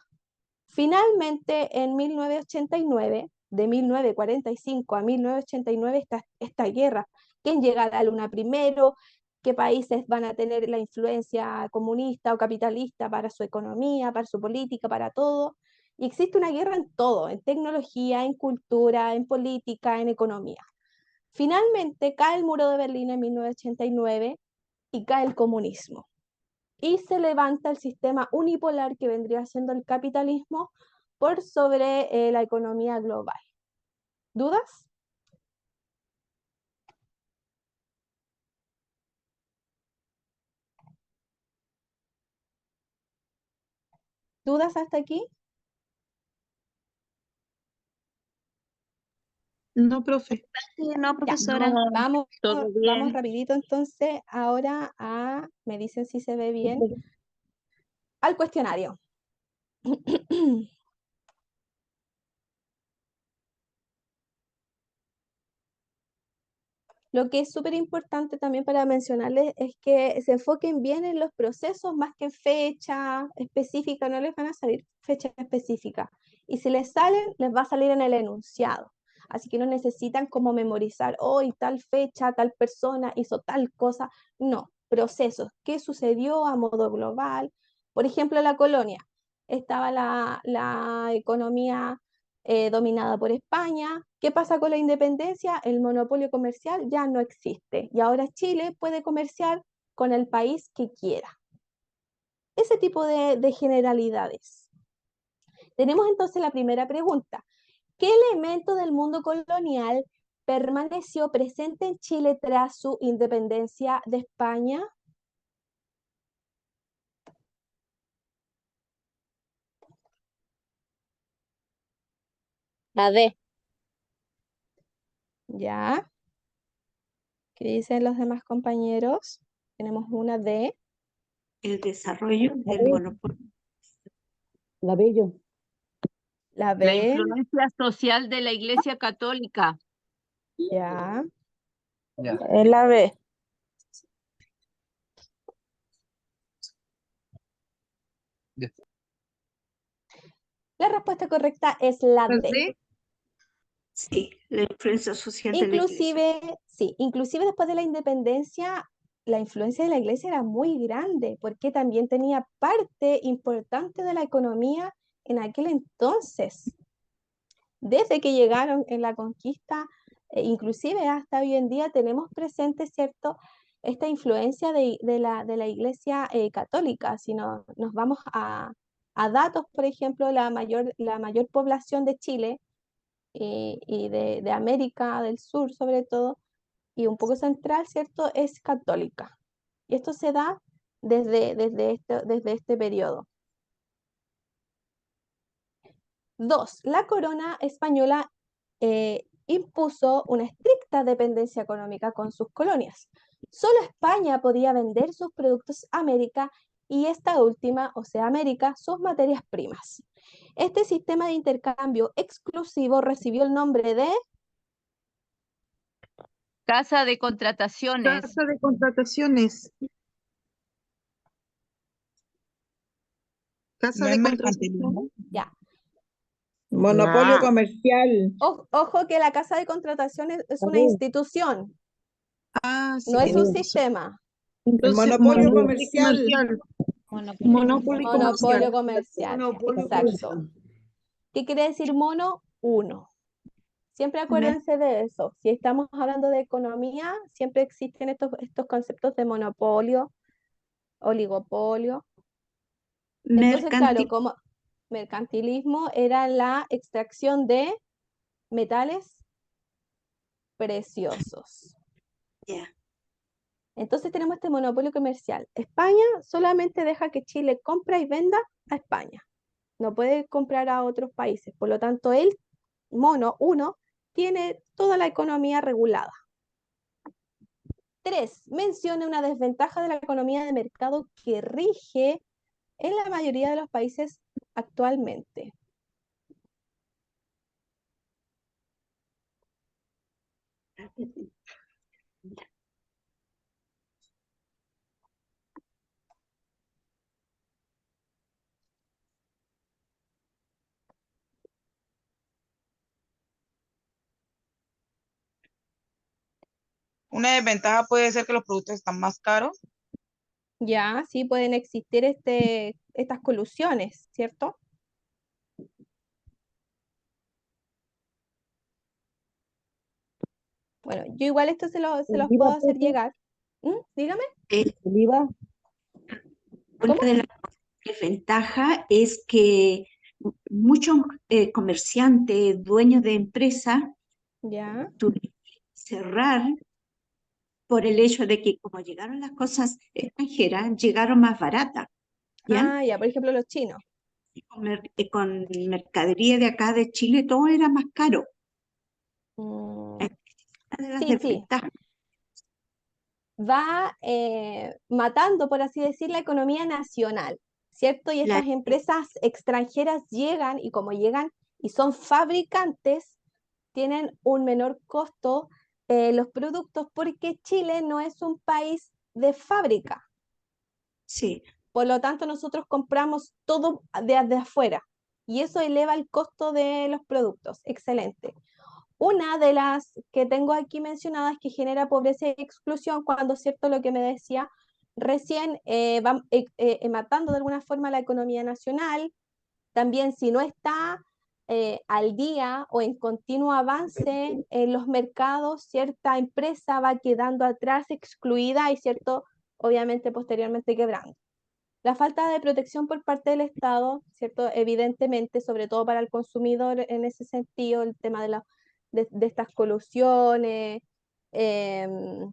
A: Finalmente, en 1989, de 1945 a 1989, esta guerra, quién llega a la luna primero, qué países van a tener la influencia comunista o capitalista para su economía, para su política, para todo. Y existe una guerra en todo, en tecnología, en cultura, en política, en economía. Finalmente cae el muro de Berlín en 1989 y cae el comunismo. Y se levanta el sistema unipolar que vendría siendo el capitalismo por sobre la economía global. ¿Dudas? ¿Dudas hasta aquí?
I: No, profe.
F: No,
A: Ya,
F: profesora.
A: vamos
E: Todo bien.
A: rapidito entonces ahora me dicen si se ve bien, al cuestionario. Lo que es súper importante también para mencionarles es que se enfoquen bien en los procesos más que en fecha específica, no les van a salir fecha específica. Y si les salen, les va a salir en el enunciado. Así que no necesitan como memorizar, hoy tal fecha, tal persona hizo tal cosa. No, procesos. ¿Qué sucedió a modo global? Por ejemplo, la colonia. Estaba la economía dominada por España. ¿Qué pasa con la independencia? El monopolio comercial ya no existe y ahora Chile puede comerciar con el país que quiera. Ese tipo de generalidades. Tenemos entonces la primera pregunta. ¿Qué elemento del mundo colonial permaneció presente en Chile tras su independencia de España?
D: La D.
A: ¿Ya? ¿Qué dicen los demás compañeros? Tenemos una D.
B: El desarrollo del
G: B.
B: monopolio.
G: La bello.
A: La
K: La
A: B.
K: influencia social de la Iglesia Católica.
A: Ya.
H: Es la B.
A: La respuesta correcta es la
I: ¿La
A: D.
I: D?
B: Sí, la influencia social de la iglesia.
A: Inclusive, sí, inclusive después de la independencia, la influencia de la iglesia era muy grande, porque también tenía parte importante de la economía en aquel entonces. Desde que llegaron en la conquista, inclusive hasta hoy en día tenemos presente, ¿cierto?, esta influencia de la iglesia católica. Si nos vamos a datos, por ejemplo, la mayor población de Chile y de América del Sur sobre todo, y un poco central, ¿cierto?, es católica. Y esto se da desde este periodo. 2. La corona española impuso una estricta dependencia económica con sus colonias. Solo España podía vender sus productos a América y esta última, o sea, América, sus materias primas. Este sistema de intercambio exclusivo recibió el nombre de
K: Casa de contrataciones.
I: Casa de contrataciones. Casa
E: ¿No
I: de
E: es
I: contrataciones.
E: mercantilismo?
A: ya.
H: Monopolio
E: Nah.
H: comercial.
A: Ojo que la casa de contrataciones es
G: La
A: una
G: D.
A: institución,
I: Ah, sí,
A: no es un
I: tienes razón.
A: sistema.
I: Entonces,
H: Monopolio
I: monopolio
H: comercial.
C: Monopolio.
I: Monopolio
A: Monopolio
I: comercial.
A: comercial,
G: Monopolio
A: exacto.
G: comercial.
A: ¿Qué quiere decir mono? Uno. Siempre acuérdense de eso. Si estamos hablando de economía, siempre existen estos conceptos de monopolio, oligopolio. Entonces, claro, como mercantilismo era la extracción de metales preciosos.
B: Ya.
A: Entonces tenemos este monopolio comercial. España solamente deja que Chile compra y venda a España. No puede comprar a otros países. Por lo tanto, el mono 1 tiene toda la economía regulada. 3. Menciona una desventaja de la economía de mercado que rige en la mayoría de los países actualmente.
E: Una desventaja puede ser que los productos están más caros.
A: Ya, sí pueden existir estas colusiones, ¿cierto? Bueno, yo igual esto se los
G: ¿El
A: puedo
G: IVA,
A: hacer
G: profe?
A: llegar. Dígame.
G: ¿El IVA?
B: Una de las desventajas es que muchos comerciantes, dueños de empresas,
A: Ya.
B: tuvieron que cerrar por el hecho de que como llegaron las cosas extranjeras, llegaron más baratas. ¿Ya?
A: Ah, ya, por ejemplo, los chinos.
B: Con mercadería de acá de Chile todo era más caro.
A: Mm,
B: Una de las
A: sí, sí.
B: desventajas.
A: Va matando, por así decir, la economía nacional, ¿cierto? Y estas empresas extranjeras llegan y como llegan y son fabricantes, tienen un menor costo los productos porque Chile no es un país de fábrica.
B: Sí.
A: Por lo tanto, nosotros compramos todo de afuera y eso eleva el costo de los productos. Excelente. Una de las que tengo aquí mencionadas que genera pobreza y exclusión, cuando cierto lo que me decía recién, va matando de alguna forma la economía nacional. También si no está al día o en continuo avance en los mercados, cierta empresa va quedando atrás, excluida y cierto, obviamente posteriormente quebrando. La falta de protección por parte del Estado, ¿cierto? Evidentemente, sobre todo para el consumidor en ese sentido, el tema de estas colusiones, em,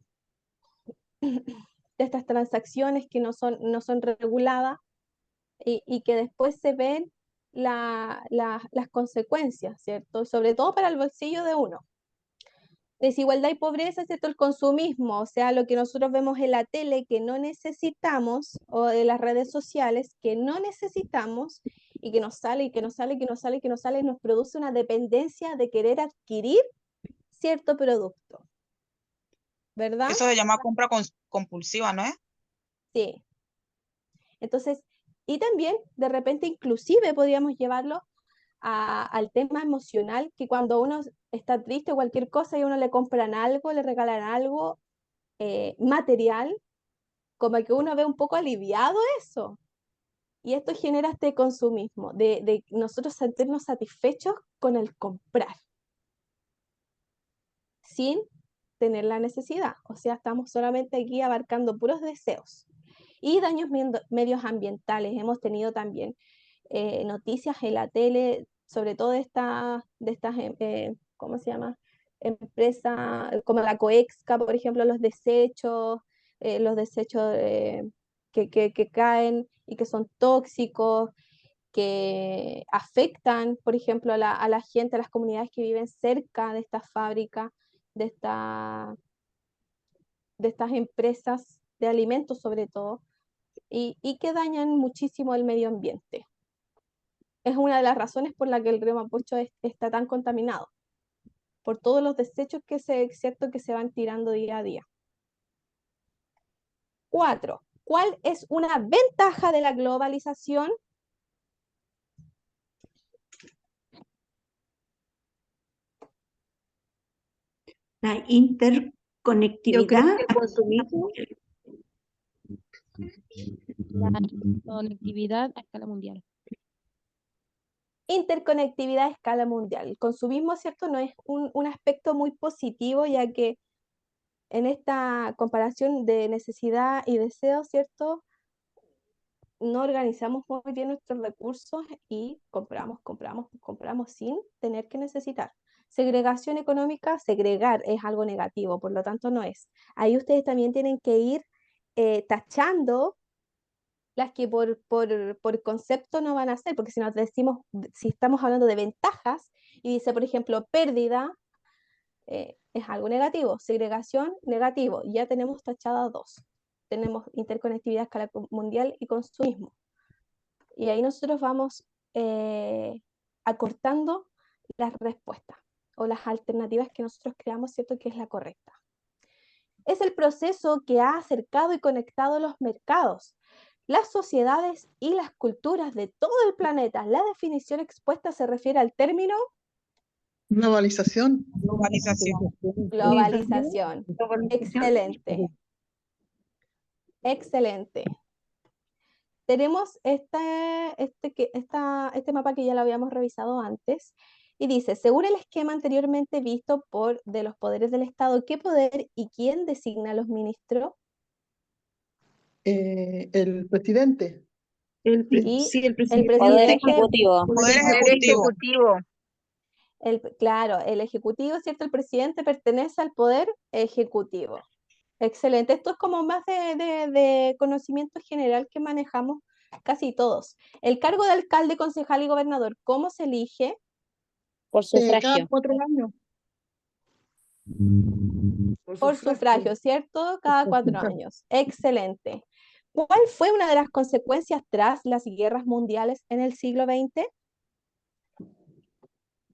A: de estas transacciones que no son reguladas y que después se ven las consecuencias, ¿cierto? Sobre todo para el bolsillo de uno. Desigualdad y pobreza, ¿cierto? El consumismo, o sea, lo que nosotros vemos en la tele que no necesitamos, o en las redes sociales que no necesitamos, y que nos sale, y que nos sale, y que nos sale, y que nos sale, y nos produce una dependencia de querer adquirir cierto producto, ¿verdad?
E: Eso se llama compra compulsiva, ¿no es?
A: Sí. Entonces, y también, de repente, inclusive podríamos llevarlo al tema emocional, que cuando uno está triste o cualquier cosa y a uno le compran algo, le regalan algo material, como que uno ve un poco aliviado eso. Y esto genera este consumismo, de nosotros sentirnos satisfechos con el comprar, sin tener la necesidad. O sea, estamos solamente aquí abarcando puros deseos. Y daños medios ambientales. Hemos tenido también noticias en la tele, sobre todo de estas, ¿cómo se llama? Empresas como la Coexca, por ejemplo, los desechos que caen y que son tóxicos, que afectan, por ejemplo, a la gente, a las comunidades que viven cerca de estas fábricas, de, de estas empresas de alimentos sobre todo, y que dañan muchísimo el medio ambiente. Es una de las razones por la que el río Mapocho está tan contaminado, por todos los desechos que se van tirando día a día. 4. ¿Cuál es una ventaja de la globalización?
B: La
I: Yo creo
B: interconectividad.
I: que el consumismo,
D: La conectividad a escala mundial.
A: Interconectividad a escala mundial. El consumismo, ¿cierto? No es un aspecto muy positivo, ya que en esta comparación de necesidad y deseo, ¿cierto? No organizamos muy bien nuestros recursos y compramos sin tener que necesitar. Segregación económica, segregar es algo negativo, por lo tanto no es. Ahí ustedes también tienen que ir tachando las que por concepto no van a ser, porque si nos decimos, si estamos hablando de ventajas y dice, por ejemplo, pérdida, es algo negativo, segregación, negativo, ya tenemos tachadas dos. Tenemos interconectividad a escala mundial y consumismo. Y ahí nosotros vamos acortando las respuestas o las alternativas que nosotros creamos, ¿cierto? Que es la correcta. Es el proceso que ha acercado y conectado los mercados, las sociedades y las culturas de todo el planeta. La definición expuesta se refiere al término
L: Globalización.
E: Globalización.
A: globalización. Excelente. Excelente. Tenemos este mapa que ya lo habíamos revisado antes y dice, según el esquema anteriormente visto de los poderes del Estado, ¿qué poder y quién designa a los ministros?
L: El presidente.
A: Y
I: sí, el
A: el
I: presidente.
H: Poder
A: presidente,
H: ejecutivo.
E: Poder ejecutivo.
A: claro, el ejecutivo, ¿cierto? El presidente pertenece al poder ejecutivo. Excelente. Esto es como más de conocimiento general que manejamos casi todos. El cargo de alcalde, concejal y gobernador, ¿cómo se elige?
H: Por
L: Cada
H: sufragio.
L: 4 años.
A: Por sufragio, ¿cierto? Cada 4 años. Excelente. ¿Cuál fue una de las consecuencias tras las guerras mundiales en el siglo XX?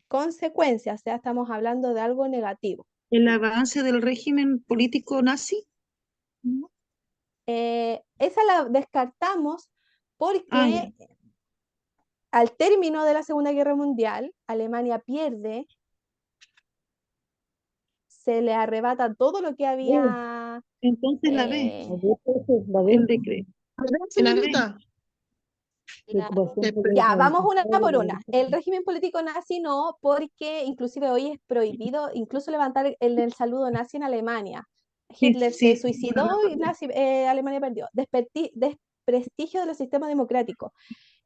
A: Consecuencias, o sea, estamos hablando de algo negativo.
I: el avance del régimen político nazi. ¿No?
A: Esa la descartamos porque
I: ya.
A: al término de la Segunda Guerra Mundial, Alemania pierde, se le arrebata todo lo que había.
I: Entonces la B,
A: eh,
G: La
I: el
G: B,
I: decreto. La B.
H: Señorita,
G: preocupación por
A: Ya, vamos una
G: garantizar
A: por
G: la
A: una. El régimen político nazi no, porque inclusive hoy es prohibido incluso levantar el saludo nazi en Alemania. Hitler se
I: Sí,
A: suicidó y Alemania perdió. Desprestigio de los sistemas democráticos.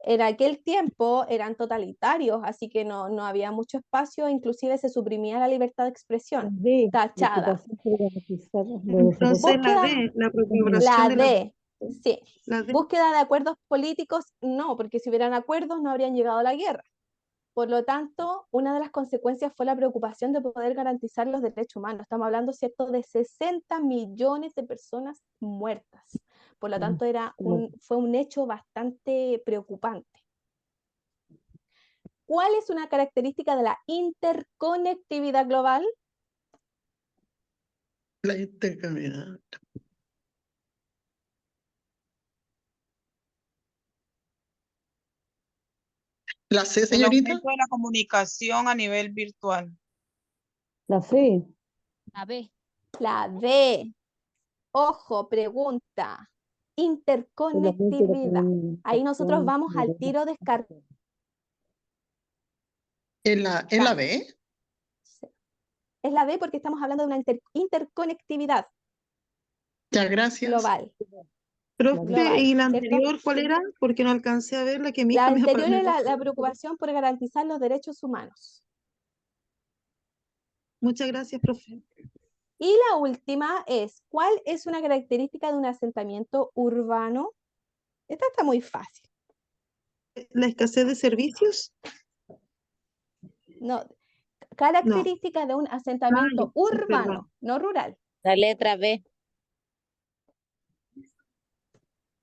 A: En aquel tiempo eran totalitarios, así que no había mucho espacio, inclusive se suprimía la libertad de expresión,
G: B,
A: tachada.
G: preocupación por garantizar los
I: entonces la
A: Búsqueda,
I: D, la proliferación
A: la
I: de la
A: D, sí.
I: D.
A: Búsqueda de acuerdos políticos, no, porque si hubieran acuerdos no habrían llegado a la guerra. Por lo tanto, una de las consecuencias fue la preocupación de poder garantizar los derechos humanos. Estamos hablando, ¿cierto?, de 60 millones de personas muertas. Por lo tanto, fue un hecho bastante preocupante. ¿Cuál es una característica de la interconectividad global?
H: la intercambiada. ¿La C,
E: El
H: señorita?
E: aumento de la comunicación a nivel virtual.
G: La C,
D: La B.
A: La D. Ojo, pregunta.
G: el aumento de la
A: Interconectividad. Ahí nosotros
G: comunicación,
A: vamos al tiro descartado.
H: ¿En la B?
A: Es la B porque estamos hablando de una interconectividad
H: Ya, gracias.
A: global.
I: Profe,
A: Global,
I: ¿y la
A: ¿cierto?
I: anterior cuál era? Porque no alcancé a ver la que mi
A: La
I: hija me
A: anterior es
I: apagó.
A: la preocupación por garantizar los derechos humanos.
I: Muchas gracias, profe.
A: Y la última es, ¿cuál es una característica de un asentamiento urbano? Esta está muy fácil.
I: ¿La escasez de servicios?
A: No, característica de un asentamiento urbano,
I: perdón.
A: no rural.
J: La letra B.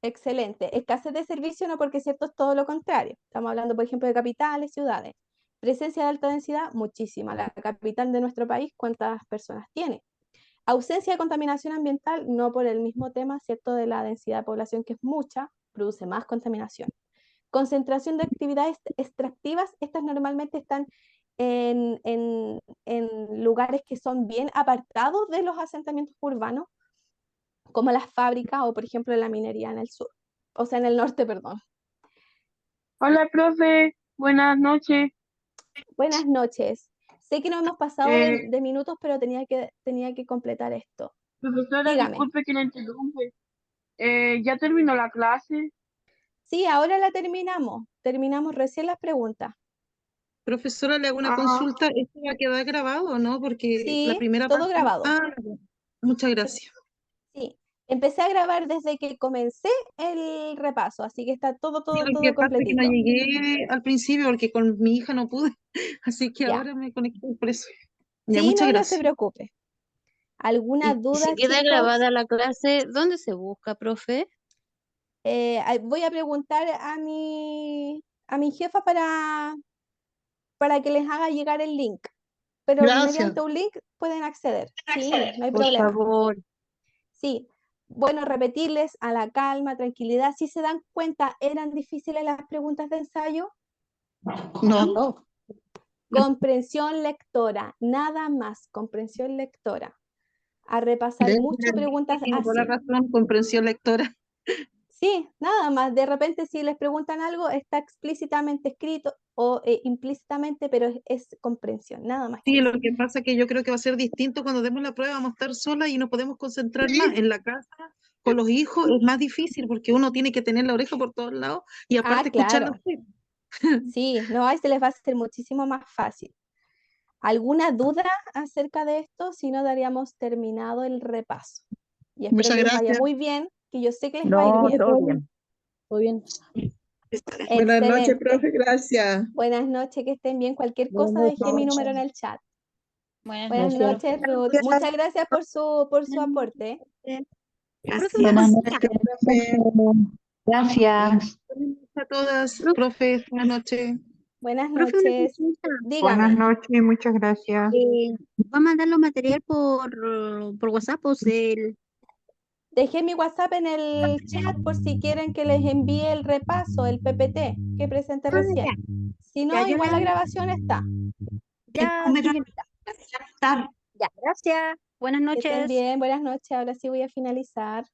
A: Excelente. Escasez de servicio no, porque cierto es todo lo contrario. Estamos hablando, por ejemplo, de capitales, ciudades. Presencia de alta densidad, muchísima. La capital de nuestro país, ¿cuántas personas tiene? Ausencia de contaminación ambiental, no por el mismo tema, ¿cierto? De la densidad de población, que es mucha, produce más contaminación. Concentración de actividades extractivas, estas normalmente están en lugares que son bien apartados de los asentamientos urbanos, como las fábricas o, por ejemplo, la minería en el sur, o sea, en el norte, perdón.
M: Hola, profe. Buenas noches.
A: Buenas noches. Sé que no hemos pasado
M: Eh,
A: de minutos, pero tenía que completar esto.
M: Profesora,
A: Dígame.
M: disculpe que la interrumpe. ¿Ya terminó la clase?
A: Sí, ahora la terminamos. Terminamos recién las preguntas.
I: Profesora, le hago una
M: Ajá.
I: consulta. ¿Esto va a quedar grabado o no? Porque la
A: Sí,
I: primera
A: todo
I: parte...
A: grabado.
I: Muchas gracias.
A: Sí, empecé a grabar desde que comencé el repaso, así que está todo
I: Sí, lo que pasa es que no
A: completito.
I: llegué al principio porque con mi hija no pude, así que
A: Ya.
I: ahora me conecté por eso. Ya,
A: Sí,
I: muchas
A: no se
I: gracias.
A: preocupe. ¿Alguna
J: Y
A: duda,
J: si queda
A: chicos?
J: grabada la clase, ¿dónde se busca, profe?
A: Voy a preguntar a mi jefa para que les haga llegar el link. Pero
H: Gracias.
A: mediante un link pueden acceder. Sí, no hay
J: Por
A: problema.
J: favor.
A: Sí. Bueno, repetirles a la calma, tranquilidad. Si se dan cuenta, ¿eran difíciles las preguntas de ensayo?
H: No.
A: Comprensión lectora, nada más, comprensión lectora. A repasar mucho preguntas
I: Tiene toda la
A: así.
I: razón, comprensión lectora.
A: Sí, nada más. De repente si les preguntan algo, está explícitamente escrito o implícitamente, pero es comprensión, nada más.
I: Sí, lo que pasa es que yo creo que va a ser distinto cuando demos la prueba, vamos a estar solas y nos podemos concentrar más. En la casa, con los hijos, es más difícil porque uno tiene que tener la oreja por todos lados y aparte escucharlo.
A: Sí, no, ahí se les va a hacer muchísimo más fácil. ¿Alguna duda acerca de esto? Si no, daríamos terminado el repaso. Y espero
H: Muchas
A: que les vaya
H: gracias.
A: muy bien, que yo sé que les va a ir bien.
G: todo bien. Todo bien.
H: Buenas noches,
A: Excelente.
H: profe, gracias.
A: Buenas noches, que estén bien. Cualquier
G: Buenas
A: cosa, dejé mi
G: noches.
A: número en el chat.
C: Buenas
A: Buenas
C: noches,
A: noches, Ruth. Muchas gracias por su aporte.
B: Gracias.
H: Profe.
N: Gracias.
I: A todas, profe, buenas noches.
A: Buenas
D: Profe, una
A: noches.
D: consulta.
A: Dígame.
N: Buenas noches, muchas gracias.
D: ¿Va a mandar los material por WhatsApp o
A: Dejé mi WhatsApp en el chat por si quieren que les envíe el repaso, el PPT que presenté recién. Si no,
D: Ya, yo
A: igual la
D: le-
A: grabación está.
D: Ya,
B: número
D: señorita. Ya, gracias. Buenas
A: Que estén
D: noches.
A: bien, buenas noches. Ahora sí voy a finalizar.